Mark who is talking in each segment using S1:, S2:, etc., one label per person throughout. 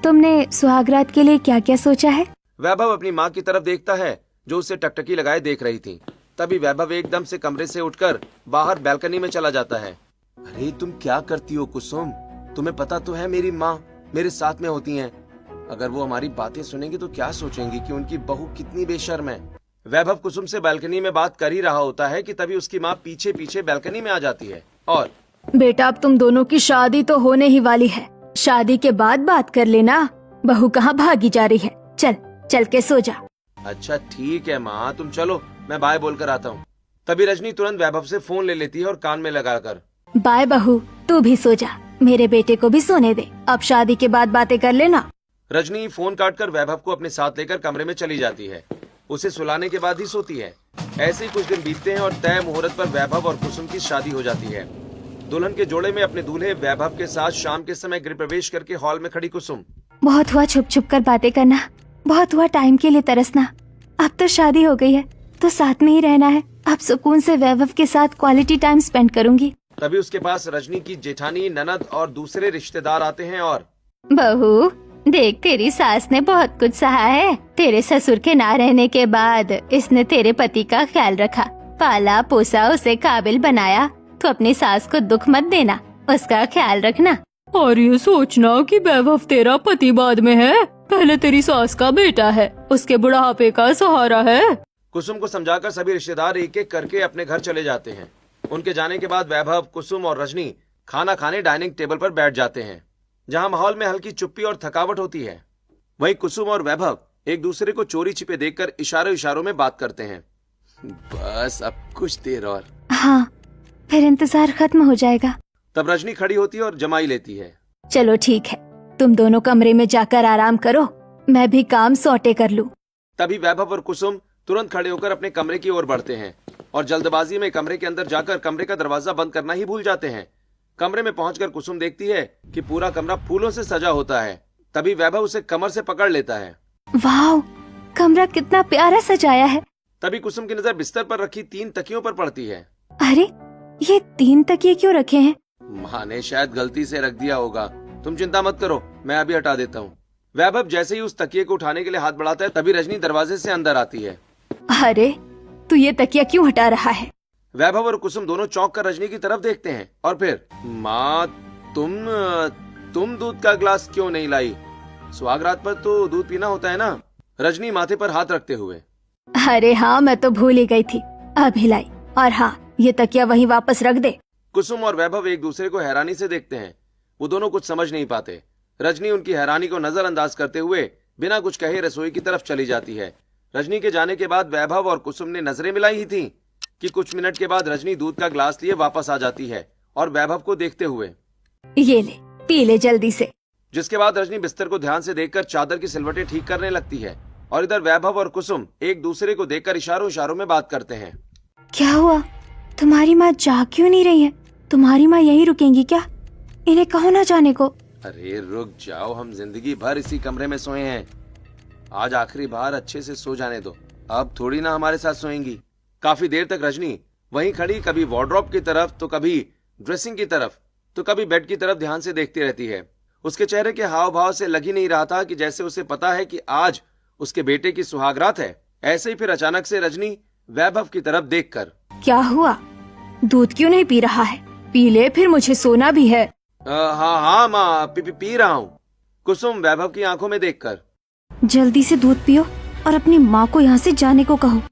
S1: तुमने सुहागरात के लिए क्या क्या सोचा है?
S2: वैभव अपनी माँ की तरफ देखता है जो उसे टकटकी लगाए देख रही थी। तभी वैभव एकदम से कमरे से उठकर बाहर बैल्कनी में चला जाता है। अरे तुम क्या करती हो कुसुम? तुम्हें पता तो है मेरी माँ मेरे साथ में होती हैं। अगर वो हमारी बातें सुनेंगी तो क्या सोचेंगी कि उनकी बहू कितनी बेशर्म है। वैभव कुसुम से बैल्कनी में बात कर ही रहा होता है कि तभी उसकी माँ पीछे पीछे बैल्कनी में आ जाती है और
S1: बेटा अब तुम दोनों की शादी तो होने ही वाली है, शादी के बाद बात कर लेना। बहू कहाँ भागी जा रही है, चल चल के सो जा।
S2: अच्छा ठीक है माँ, तुम चलो, मैं बाय बोलकर आता हूँ। तभी रजनी तुरंत वैभव से फोन ले लेती है और कान में लगाकर
S1: बाय बहू, तू भी सो जा, मेरे बेटे को भी सोने दे, अब शादी के बाद बातें कर लेना।
S2: रजनी फोन काटकर वैभव को अपने साथ लेकर कमरे में चली जाती है। उसे सुलाने के बाद ही सोती है। ऐसे ही कुछ दिन बीतते हैं और तय मुहूर्त पर वैभव और कुसुम की शादी हो जाती है। दुल्हन के जोड़े में अपने दूल्हे वैभव के साथ शाम के समय गृह प्रवेश करके हॉल में खड़ी कुसुम।
S1: बहुत हुआ छुप छुप कर बातें करना, बहुत हुआ टाइम के लिए तरसना। अब तो शादी हो गई है तो साथ में ही रहना है। अब सुकून से वैभव के साथ क्वालिटी टाइम स्पेंड करूंगी।
S2: तभी उसके पास रजनी की जेठानी, ननद और दूसरे रिश्तेदार आते हैं और
S1: बहू देख, तेरी सास ने बहुत कुछ सहा है। तेरे ससुर के ना रहने के बाद इसने तेरे पति का ख्याल रखा, पाला पोसा, उसे काबिल बनाया। तो अपनी सास को दुख मत देना, उसका ख्याल रखना।
S3: और ये सोचना कि वैभव तेरा पति बाद में है, पहले तेरी सास का बेटा है, उसके बुढ़ापे का सहारा है।
S2: कुसुम को समझाकर सभी रिश्तेदार एक एक करके अपने घर चले जाते हैं। उनके जाने के बाद वैभव, कुसुम और रजनी खाना खाने डाइनिंग टेबल पर बैठ जाते हैं, जहां माहौल में हल्की चुप्पी और थकावट होती है। वहीं कुसुम और वैभव एक दूसरे को चोरी छिपे देखकर इशारों इशारों में बात करते हैं। बस अब कुछ देर और,
S1: हाँ फिर इंतजार खत्म हो जाएगा।
S2: तब रजनी खड़ी होती है और जमाई लेती है।
S1: चलो ठीक है, तुम दोनों कमरे में जाकर आराम करो, मैं भी काम सॉर्टे कर लूं।
S2: तभी वैभव और कुसुम तुरंत खड़े होकर अपने कमरे की ओर बढ़ते हैं और जल्दबाजी में कमरे के अंदर जाकर कमरे का दरवाजा बंद करना ही भूल जाते हैं। कमरे में पहुंचकर कुसुम देखती है कि पूरा कमरा फूलों से सजा होता है। तभी वैभव उसे कमर से पकड़ लेता है।
S1: वाह, कमरा कितना प्यारा सजाया है।
S2: तभी कुसुम की नजर बिस्तर पर रखी 3 तकियों पर पड़ती है।
S1: अरे ये 3 तकिए क्यों रखे हैं?
S2: माँ ने शायद गलती से रख दिया होगा, तुम चिंता मत करो, मैं अभी हटा देता हूँ। वैभव जैसे ही उस तकिए को उठाने के लिए हाथ बढ़ाता है तभी रजनी दरवाजे से अंदर आती है।
S1: अरे तू ये तकिया क्यों हटा रहा है?
S2: वैभव और कुसुम दोनों चौंक कर रजनी की तरफ देखते हैं और फिर माँ तुम दूध का ग्लास क्यों नहीं लाई? सुहागरात पर तो दूध पीना होता है ना? रजनी माथे पर हाथ रखते हुए।
S1: अरे हाँ, मैं तो भूल ही गई थी, अभी लाई। और हाँ, ये तकिया वहीं वापस रख दे।
S2: कुसुम और वैभव एक दूसरे को हैरानी से देखते हैं। वो दोनों कुछ समझ नहीं पाते। रजनी उनकी हैरानी को नजरअंदाज करते हुए बिना कुछ कहे रसोई की तरफ चली जाती है। रजनी के जाने के बाद वैभव और कुसुम ने नजरें मिलाई ही थी कि कुछ मिनट के बाद रजनी दूध का ग्लास लिए वापस आ जाती है और वैभव को देखते हुए,
S1: ये ले, पी ले जल्दी से।
S2: जिसके बाद रजनी बिस्तर को ध्यान से देखकर चादर की सिलवटें ठीक करने लगती है और इधर वैभव और कुसुम एक दूसरे को देखकर इशारों इशारों में बात करते हैं।
S1: क्या हुआ? तुम्हारी माँ जा क्यों नहीं रही है? तुम्हारी माँ यहीं रुकेंगी क्या? इन्हें कहो ना जाने को।
S2: अरे रुक जाओ, हम जिंदगी भर इसी कमरे में सोए हैं, आज आखिरी बार अच्छे से सो जाने दो, अब थोड़ी ना हमारे साथ सोएंगी। काफी देर तक रजनी वहीं खड़ी कभी वार्डरोब की तरफ तो कभी ड्रेसिंग की तरफ तो कभी बेड की तरफ ध्यान से देखती रहती है। उसके चेहरे के हाव भाव से लग ही नहीं रहा था कि जैसे उसे पता है कि आज उसके बेटे की सुहागरात है। ऐसे ही फिर अचानक से रजनी वैभव की तरफ देखकर,
S1: क्या हुआ? दूध क्यों नहीं पी रहा है? पी ले, फिर मुझे सोना भी है।
S2: हाँ माँ, पी रहा हूँ। कुसुम वैभव की आंखों में देखकर,
S1: जल्दी से दूध पियो और अपनी माँ को यहाँ से जाने को कहो।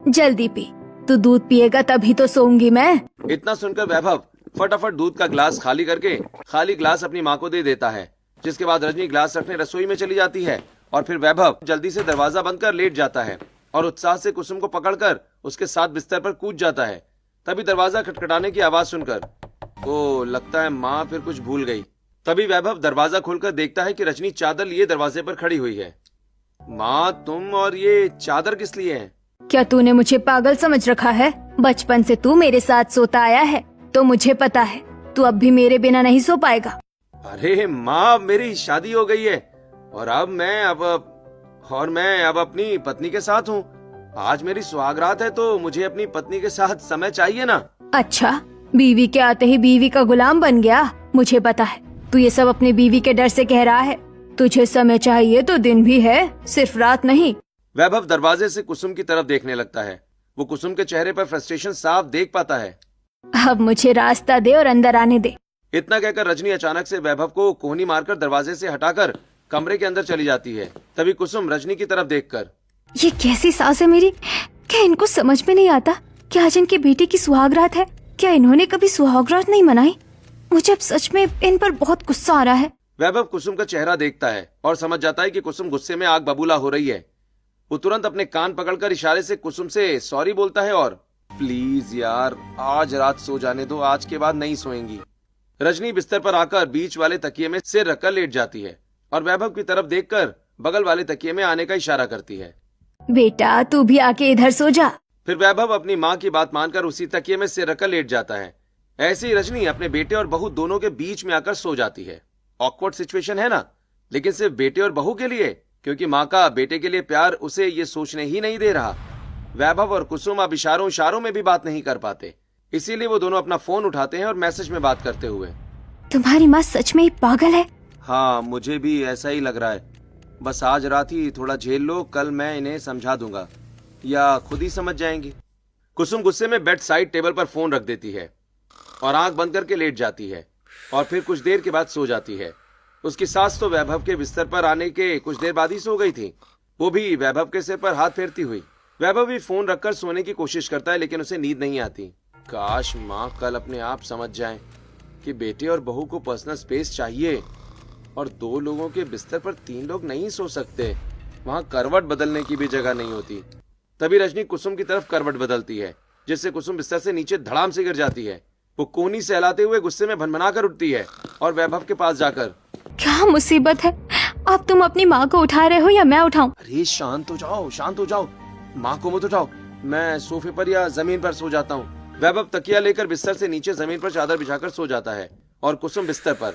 S1: जल्दी पी, तू दूध पिएगा तभी तो सोऊंगी मैं।
S2: इतना सुनकर वैभव फटाफट दूध का ग्लास खाली करके खाली ग्लास अपनी माँ को दे देता है। जिसके बाद रजनी ग्लास रखने रसोई में चली जाती है और फिर वैभव जल्दी से दरवाजा बंद कर लेट जाता है और उत्साह से कुसुम को पकड़कर उसके साथ बिस्तर पर कूद जाता है। तभी दरवाजा खटखटाने की आवाज सुनकर, ओ लगता है माँ फिर कुछ भूल गई। तभी वैभव दरवाजा खोलकर देखता है कि रजनी चादर लिए दरवाजे पर खड़ी हुई है। माँ तुम, और ये चादर किस लिए है?
S1: क्या तूने मुझे पागल समझ रखा है? बचपन से तू मेरे साथ सोता आया है तो मुझे पता है तू अब भी मेरे बिना नहीं सो पाएगा।
S2: अरे माँ, मेरी शादी हो गई है और मैं अब अपनी पत्नी के साथ हूँ। आज मेरी सुहागरात है तो मुझे अपनी पत्नी के साथ समय चाहिए ना।
S1: अच्छा, बीवी के आते ही बीवी का गुलाम बन गया। मुझे पता है तू ये सब अपनी बीवी के डर से कह रहा है।
S3: तुझे समय चाहिए तो दिन भी है, सिर्फ रात नहीं।
S2: वैभव दरवाजे से कुसुम की तरफ देखने लगता है। वो कुसुम के चेहरे पर फ्रस्ट्रेशन साफ देख पाता है।
S3: अब मुझे रास्ता दे और अंदर आने दे।
S2: इतना कहकर रजनी अचानक से वैभव को कोहनी मारकर दरवाजे से हटाकर कमरे के अंदर चली जाती है। तभी कुसुम रजनी की तरफ देखकर,
S3: ये कैसी सास है मेरी, क्या इनको समझ में नहीं आता कि आज इनकी बेटी की सुहागरात है? क्या इन्होंने कभी सुहागरात नहीं मनाई? मुझे अब सच में इन पर बहुत गुस्सा आ रहा है।
S2: वैभव कुसुम का चेहरा देखता है और समझ जाता है कि कुसुम गुस्से में आग बबूला हो रही है। वो तुरंत अपने कान पकड़कर इशारे से कुसुम से सॉरी बोलता है और, प्लीज यार आज रात सो जाने दो, आज के बाद नहीं सोएंगी। रजनी बिस्तर पर आकर बीच वाले तकिए में सिर रखकर लेट जाती है और वैभव की तरफ देखकर बगल वाले तकिए में आने का इशारा करती है।
S3: बेटा तू भी आके इधर सो जा।
S2: फिर वैभव अपनी माँ की बात मानकर उसी तकिए में सिर रखकर लेट जाता है। ऐसे ही रजनी अपने बेटे और बहू दोनों के बीच में आकर सो जाती है। ऑकवर्ड सिचुएशन है ना, लेकिन सिर्फ बेटे और बहू के लिए, क्योंकि माँ का बेटे के लिए प्यार उसे ये सोचने ही नहीं दे रहा। वैभव और कुसुम अब इशारों में भी बात नहीं कर पाते, इसीलिए वो दोनों अपना फोन उठाते हैं और मैसेज में बात करते हुए,
S3: तुम्हारी माँ सच में ही पागल है।
S2: हाँ मुझे भी ऐसा ही लग रहा है, बस आज रात ही थोड़ा झेल लो, कल मैं इन्हें समझा दूंगा या खुद ही समझ जाएंगी। कुसुम गुस्से में बेड साइड टेबल पर फोन रख देती है और आंख बंद करके लेट जाती है और फिर कुछ देर के बाद सो जाती है। उसकी सास तो वैभव के बिस्तर पर आने के कुछ देर बाद ही सो गई थी, वो भी वैभव के सिर पर हाथ फेरती हुई। वैभव भी फोन रखकर सोने की कोशिश करता है, लेकिन उसे नींद नहीं आती। काश माँ कल अपने आप समझ जाए कि बेटे और बहू को पर्सनल स्पेस चाहिए और 2 लोगों के बिस्तर पर 3 लोग नहीं सो सकते, वहां करवट बदलने की भी जगह नहीं होती। तभी रजनी कुसुम की तरफ करवट बदलती है, जिससे कुसुम बिस्तर से नीचे धड़ाम से गिर जाती है। वो कोहनी सहलाते हुए गुस्से में भनभना कर उठती है और वैभव के पास जाकर,
S3: क्या मुसीबत है, अब तुम अपनी माँ को उठा रहे हो या मैं उठाऊं?
S2: अरे शांत हो जाओ, शांत हो जाओ, माँ को मत उठाओ, मैं सोफे पर या जमीन पर सो जाता हूँ। वैभव तकिया लेकर बिस्तर से नीचे जमीन पर चादर बिछाकर सो जाता है और कुसुम बिस्तर पर।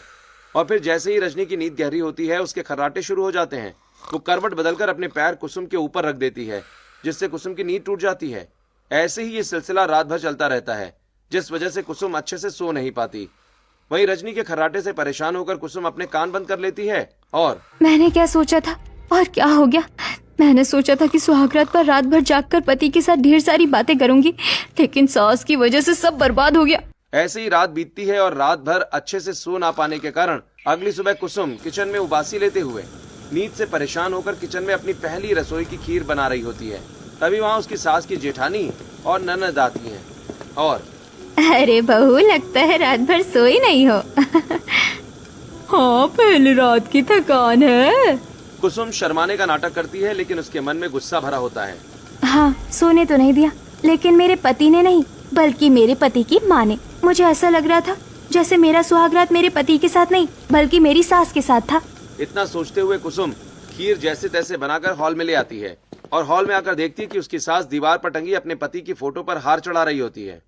S2: और फिर जैसे ही रजनी की नींद गहरी होती है, उसके खर्राटे शुरू हो जाते हैं। वो करवट बदलकर अपने पैर कुसुम के ऊपर रख देती है, जिससे कुसुम की नींद टूट जाती है। ऐसे ही ये सिलसिला रात भर चलता रहता है, जिस वजह से कुसुम अच्छे से सो नहीं पाती। वहीं रजनी के खर्राटे से परेशान होकर कुसुम अपने कान बंद कर लेती है और,
S3: मैंने क्या सोचा था और क्या हो गया? मैंने सोचा था कि सुहागरात पर रात भर जागकर पति के साथ ढेर सारी बातें करूंगी, लेकिन सास की वजह से सब बर्बाद हो गया।
S2: ऐसे ही रात बीतती है और रात भर अच्छे से सो ना पाने के कारण अगली सुबह कुसुम किचन में उबासी लेते हुए नींद से परेशान होकर किचन में अपनी पहली रसोई की खीर बना रही होती है। तभी वहाँ उसकी सास की जेठानी और ननद आती हैं और,
S1: अरे बहू, लगता है रात भर सोई नहीं हो।
S3: हाँ, पहली रात की थकान है।
S2: कुसुम शर्माने का नाटक करती है, लेकिन उसके मन में गुस्सा भरा होता है।
S1: हाँ, सोने तो नहीं दिया, लेकिन मेरे पति ने नहीं, बल्कि मेरे पति की माँ ने। मुझे ऐसा लग रहा था जैसे मेरा सुहागरात मेरे पति के साथ नहीं, बल्कि मेरी सास के साथ था।
S2: इतना सोचते हुए कुसुम खीर जैसे तैसे बनाकर हॉल में ले आती है और हॉल में आकर देखती है कि उसकी सास दीवार पर टंगी अपने पति की फोटो पर हार चढ़ा रही होती है।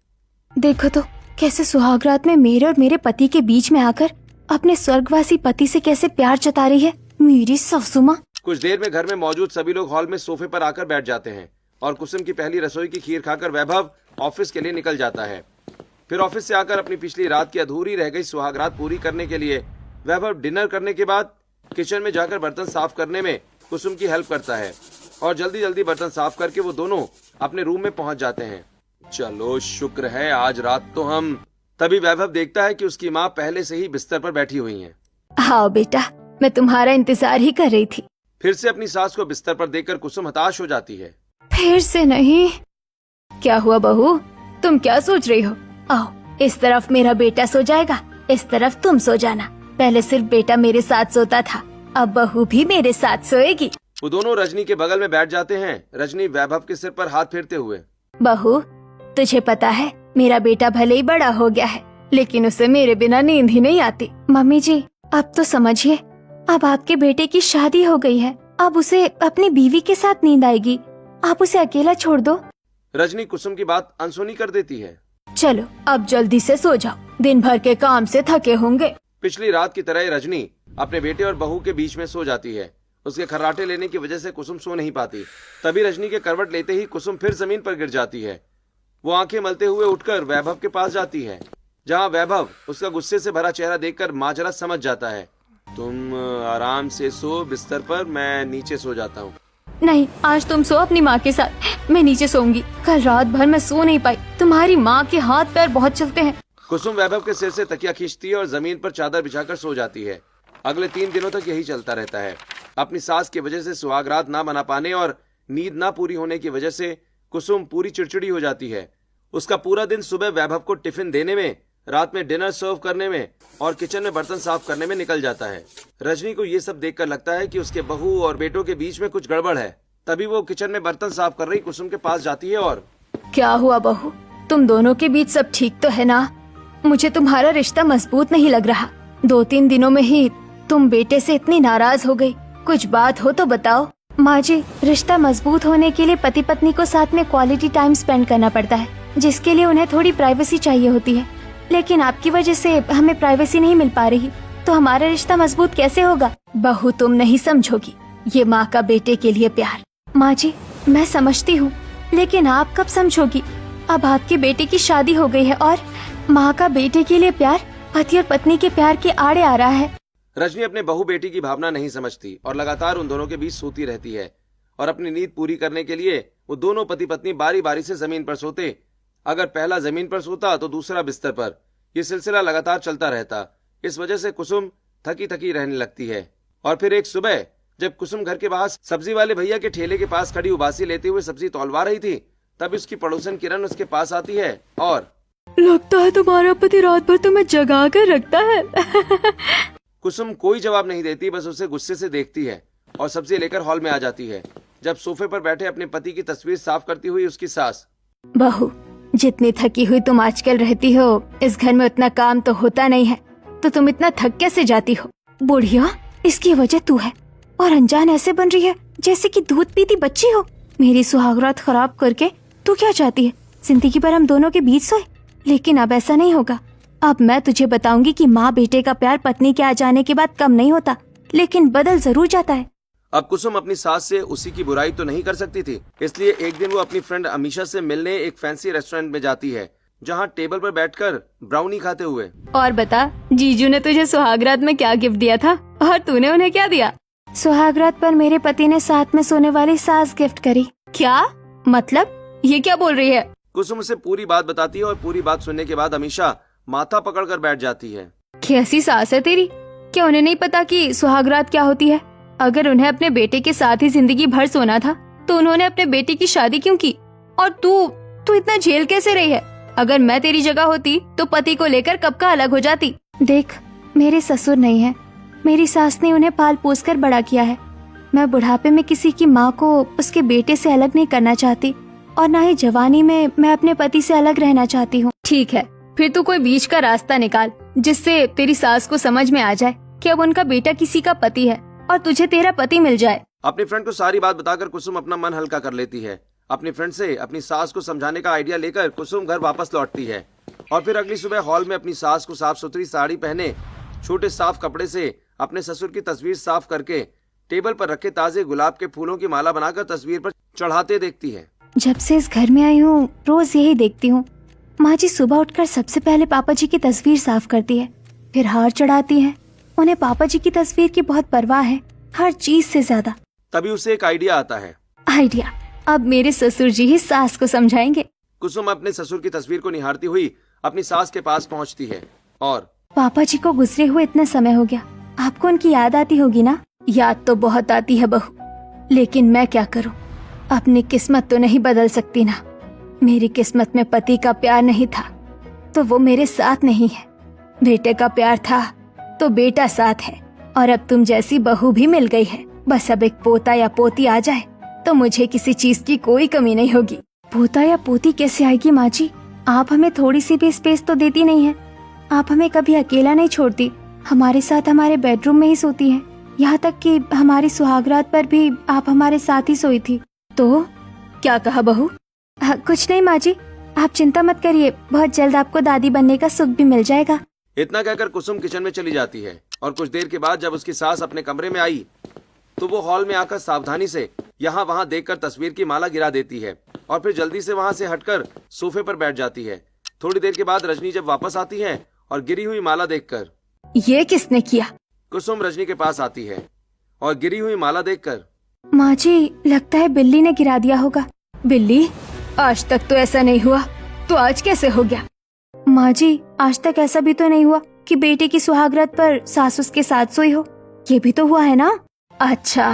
S3: देखो तो कैसे सुहागरात में मेरे और मेरे पति के बीच में आकर अपने स्वर्गवासी पति से कैसे प्यार जता रही है मेरी सासू माँ।
S2: कुछ देर में घर में मौजूद सभी लोग हॉल में सोफे पर आकर बैठ जाते हैं और कुसुम की पहली रसोई की खीर खाकर वैभव ऑफिस के लिए निकल जाता है। फिर ऑफिस से आकर अपनी पिछली रात की अधूरी रह गई सुहागरात पूरी करने के लिए वैभव डिनर करने के बाद किचन में जाकर बर्तन साफ करने में कुसुम की हेल्प करता है और जल्दी जल्दी बर्तन साफ करके वो दोनों अपने रूम में पहुंच जाते हैं। चलो शुक्र है आज रात तो हम। तभी वैभव देखता है कि उसकी माँ पहले से ही बिस्तर पर बैठी हुई हैं।
S3: हाँ बेटा, मैं तुम्हारा इंतजार ही कर रही थी।
S2: फिर से अपनी सास को बिस्तर पर देखकर कुसुम हताश हो जाती है।
S3: फिर से नहीं। क्या हुआ बहू, तुम क्या सोच रही हो? आओ, इस तरफ मेरा बेटा सो जाएगा, इस तरफ तुम सो जाना। पहले सिर्फ बेटा मेरे साथ सोता था, अब बहू भी मेरे साथ सोएगी।
S2: वो दोनों रजनी के बगल में बैठ जाते हैं, रजनी वैभव के सिर पर हाथ फेरते हुए।
S3: बहू, तुझे पता है मेरा बेटा भले ही बड़ा हो गया है, लेकिन उसे मेरे बिना नींद ही नहीं आती। मम्मी जी, अब तो समझिए, अब आपके बेटे की शादी हो गई है, अब उसे अपनी बीवी के साथ नींद आएगी। आप उसे अकेला छोड़ दो।
S2: रजनी कुसुम की बात अनसुनी कर देती है।
S3: चलो अब जल्दी से सो जाओ, दिन भर के काम से थके होंगे।
S2: पिछली रात की तरह रजनी अपने बेटे और बहू के बीच में सो जाती है। उसके खर्राटे लेने की वजह से कुसुम सो नहीं पाती। तभी रजनी के करवट लेते ही कुसुम फिर जमीन पर गिर जाती है। वो आंखें मलते हुए उठकर वैभव के पास जाती है, जहां वैभव उसका गुस्से से भरा चेहरा देखकर माजरा समझ जाता है। तुम आराम से सो बिस्तर पर, मैं नीचे सो जाता हूँ।
S3: नहीं, आज तुम सो अपनी माँ के साथ, मैं नीचे सोऊंगी। कल रात भर मैं सो नहीं पाई, तुम्हारी माँ के हाथ पैर बहुत चलते हैं।
S2: कुसुम वैभव के सिर से तकिया खींचती है और जमीन पर चादर बिछाकर सो जाती है। अगले 3 दिनों तक यही चलता रहता है। अपनी सास की वजह से सुहागरात ना बना पाने और नींद ना पूरी होने की वजह से कुसुम पूरी चिड़चिड़ी हो जाती है। उसका पूरा दिन सुबह वैभव को टिफिन देने में, रात में डिनर सर्व करने में और किचन में बर्तन साफ करने में निकल जाता है। रजनी को ये सब देखकर लगता है कि उसके बहू और बेटों के बीच में कुछ गड़बड़ है। तभी वो किचन में बर्तन साफ कर रही कुसुम के पास जाती है और
S3: क्या हुआ बहू, तुम दोनों के बीच सब ठीक तो है ना? मुझे तुम्हारा रिश्ता मजबूत नहीं लग रहा। 2-3 दिनों में ही तुम बेटे से इतनी नाराज हो गई, कुछ बात हो तो बताओ। माँ जी, रिश्ता मजबूत होने के लिए पति पत्नी को साथ में क्वालिटी टाइम स्पेंड करना पड़ता है, जिसके लिए उन्हें थोड़ी प्राइवेसी चाहिए होती है। लेकिन आपकी वजह से हमें प्राइवेसी नहीं मिल पा रही, तो हमारा रिश्ता मजबूत कैसे होगा? बहू, तुम नहीं समझोगी ये माँ का बेटे के लिए प्यार। माँ जी, मैं समझती हूँ, लेकिन आप कब समझोगी? अब आपके बेटे की शादी हो गई है और माँ का बेटे के लिए प्यार पति और पत्नी के प्यार के आड़े आ रहा है।
S2: रजनी अपने बहू बेटी की भावना नहीं समझती और लगातार उन दोनों के बीच सोती रहती है। और अपनी नींद पूरी करने के लिए वो दोनों पति पत्नी बारी बारी से जमीन पर सोते। अगर पहला जमीन पर सोता तो दूसरा बिस्तर पर। यह सिलसिला लगातार चलता रहता। इस वजह से कुसुम थकी थकी रहने लगती है। और फिर एक सुबह जब कुसुम घर के बाहर सब्जी वाले भैया के ठेले के पास खड़ी उबासी लेते हुए सब्जी तौलवा रही थी, तब उसकी पड़ोसन किरण उसके पास आती है और
S3: लगता है तुम्हारा पति रात भर तुम्हें जगा कर रखता है।
S2: कुसुम कोई जवाब नहीं देती, बस उसे गुस्से से देखती है और सब्जी लेकर हॉल में आ जाती है। जब सोफे पर बैठे अपने पति की तस्वीर साफ करती हुई उसकी सास,
S3: बहू, जितनी थकी हुई तुम आजकल रहती हो, इस घर में उतना काम तो होता नहीं है, तो तुम इतना थक कैसे जाती हो? बुढ़िया, इसकी वजह तू है और अनजान ऐसे बन रही है जैसे कि दूध पीती बच्ची हो। मेरी सुहागरात खराब करके तू क्या चाहती है? जिंदगी भर हम दोनों के बीच सोए? लेकिन अब ऐसा नहीं होगा। अब मैं तुझे बताऊंगी कि माँ बेटे का प्यार पत्नी के आ जाने के बाद कम नहीं होता, लेकिन बदल जरूर जाता है।
S2: अब कुसुम अपनी सास से उसी की बुराई तो नहीं कर सकती थी, इसलिए एक दिन वो अपनी फ्रेंड अमीशा से मिलने एक फैंसी रेस्टोरेंट में जाती है, जहाँ टेबल पर बैठकर ब्राउनी खाते हुए।
S3: और बता, जीजू ने तुझे सुहागरात में क्या गिफ्ट दिया था और तूने उन्हें क्या दिया? सुहागरात पर मेरे पति ने साथ में सोने वाली सास गिफ्ट करी। क्या मतलब? ये क्या बोल रही है?
S2: कुसुम उसे पूरी बात बताती है और पूरी बात सुनने के बाद अमीशा माथा पकड़कर बैठ जाती है।
S3: कैसी सास है तेरी? क्या उन्हें नहीं पता कि सुहागरात क्या होती है? अगर उन्हें अपने बेटे के साथ ही जिंदगी भर सोना था तो उन्होंने अपने बेटे की शादी क्यों की? और तू इतना झेल कैसे रही है? अगर मैं तेरी जगह होती तो पति को लेकर कब का अलग हो जाती। देख, मेरे ससुर नहीं है, मेरी सास ने उन्हें पाल पोस कर बड़ा किया है। मैं बुढ़ापे में किसी की माँ को उसके बेटे से अलग नहीं करना चाहती और न ही जवानी में मैं अपने पति से अलग रहना चाहती हूँ। ठीक है, फिर तू कोई बीच का रास्ता निकाल जिससे तेरी सास को समझ में आ जाए कि अब उनका बेटा किसी का पति है और तुझे तेरा पति मिल जाए।
S2: अपनी फ्रेंड को सारी बात बताकर कुसुम अपना मन हल्का कर लेती है। अपनी फ्रेंड से अपनी सास को समझाने का आइडिया लेकर कुसुम घर वापस लौटती है और फिर अगली सुबह हॉल में अपनी सास को साफ सुथरी साड़ी पहने छोटे साफ कपड़े से अपने ससुर की तस्वीर साफ करके टेबल पर रखे ताजे गुलाब के फूलों की माला बनाकर तस्वीर पर चढ़ाते देखती है।
S3: जब से इस घर में आई हूँ रोज यही देखती हूँ। माँ जी सुबह उठकर सबसे पहले पापा जी की तस्वीर साफ करती है, फिर हार चढ़ाती है। उन्हें पापा जी की तस्वीर की बहुत परवाह है, हर चीज से ज्यादा।
S2: तभी उसे एक आइडिया आता है।
S3: आइडिया? अब मेरे ससुर जी ही सास को समझाएंगे।
S2: कुसुम अपने ससुर की तस्वीर को निहारती हुई अपनी सास के पास पहुंचती है और
S3: पापा जी को गुजरे हुए इतना समय हो गया, आपको उनकी याद आती होगी ना? याद तो बहुत आती है बहू, लेकिन मैं क्या करूं, अपनी किस्मत तो नहीं बदल सकती ना। मेरी किस्मत में पति का प्यार नहीं था तो वो मेरे साथ नहीं है, बेटे का प्यार था तो बेटा साथ है, और अब तुम जैसी बहू भी मिल गई है। बस अब एक पोता या पोती आ जाए तो मुझे किसी चीज की कोई कमी नहीं होगी। पोता या पोती कैसे आएगी माँ जी? आप हमें थोड़ी सी भी स्पेस तो देती नहीं है। आप हमें कभी अकेला नहीं छोड़ती, हमारे साथ हमारे बेडरूम में ही सोती हैं। यहाँ तक कि हमारी सुहागरात पर भी आप हमारे साथ ही सोई थी। तो क्या कहा बहू? कुछ नहीं माँ जी, आप चिंता मत करिए, बहुत जल्द आपको दादी बनने का सुख भी मिल जाएगा।
S2: इतना कहकर कुसुम किचन में चली जाती है और कुछ देर के बाद जब उसकी सास अपने कमरे में आई तो वो हॉल में आकर सावधानी से यहाँ वहाँ देखकर तस्वीर की माला गिरा देती है और फिर जल्दी से वहाँ से हटकर सोफे पर बैठ जाती है। थोड़ी देर के बाद रजनी जब वापस आती है और गिरी हुई माला देखकर,
S3: ये किसने किया?
S2: कुसुम रजनी के पास आती है और गिरी हुई माला देखकर
S3: माँ जी, लगता है बिल्ली ने गिरा दिया होगा। बिल्ली? आज तक तो ऐसा नहीं हुआ, तो आज कैसे हो गया? माँ जी, आज तक ऐसा भी तो नहीं हुआ कि बेटे की सुहागरात पर सास उसके साथ सोई हो। ये भी तो हुआ है ना? अच्छा,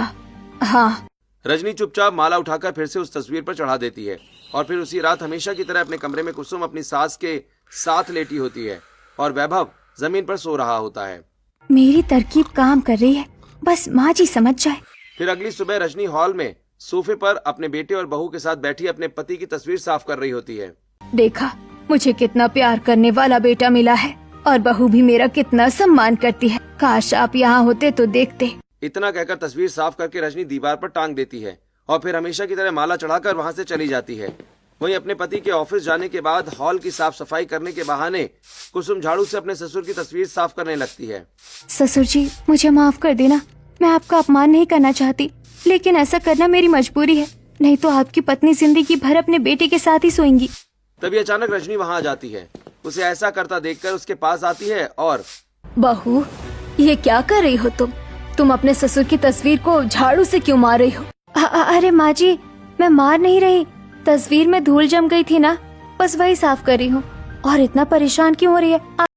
S3: हाँ।
S2: रजनी चुपचाप माला उठाकर फिर से उस तस्वीर पर चढ़ा देती है और फिर उसी रात हमेशा की तरह अपने कमरे में कुसुम अपनी सास के साथ लेटी होती है और वैभव जमीन पर सो रहा होता है।
S3: मेरी तरकीब काम कर रही है, बस माँ जी समझ जाए।
S2: फिर अगली सुबह रजनी हॉल में सोफे पर अपने बेटे और बहू के साथ बैठी अपने पति की तस्वीर साफ कर रही होती है।
S3: देखा, मुझे कितना प्यार करने वाला बेटा मिला है और बहू भी मेरा कितना सम्मान करती है। काश आप यहाँ होते तो देखते।
S2: इतना कहकर तस्वीर साफ करके रजनी दीवार पर टांग देती है और फिर हमेशा की तरह माला चढ़ाकर वहाँ से चली जाती है। वहीं अपने पति के ऑफिस जाने के बाद हॉल की साफ सफाई करने के बहाने कुसुम झाड़ू से अपने ससुर की तस्वीर साफ करने लगती है।
S3: ससुर जी, मुझे माफ कर देना। मैं आपका अपमान नहीं करना चाहती, लेकिन ऐसा करना मेरी मजबूरी है, नहीं तो आपकी पत्नी जिंदगी भर अपने बेटे के साथ ही सोएंगी।
S2: तभी अचानक रजनी वहाँ आ जाती है। उसे ऐसा करता देखकर उसके पास आती है और
S3: बहू, ये क्या कर रही हो तुम अपने ससुर की तस्वीर को झाड़ू से क्यों मार रही हो? अरे माँ जी, मैं मार नहीं रही, तस्वीर में धूल जम गई थी ना, बस वही साफ कर रही हूँ। और इतना परेशान क्यों हो रही है?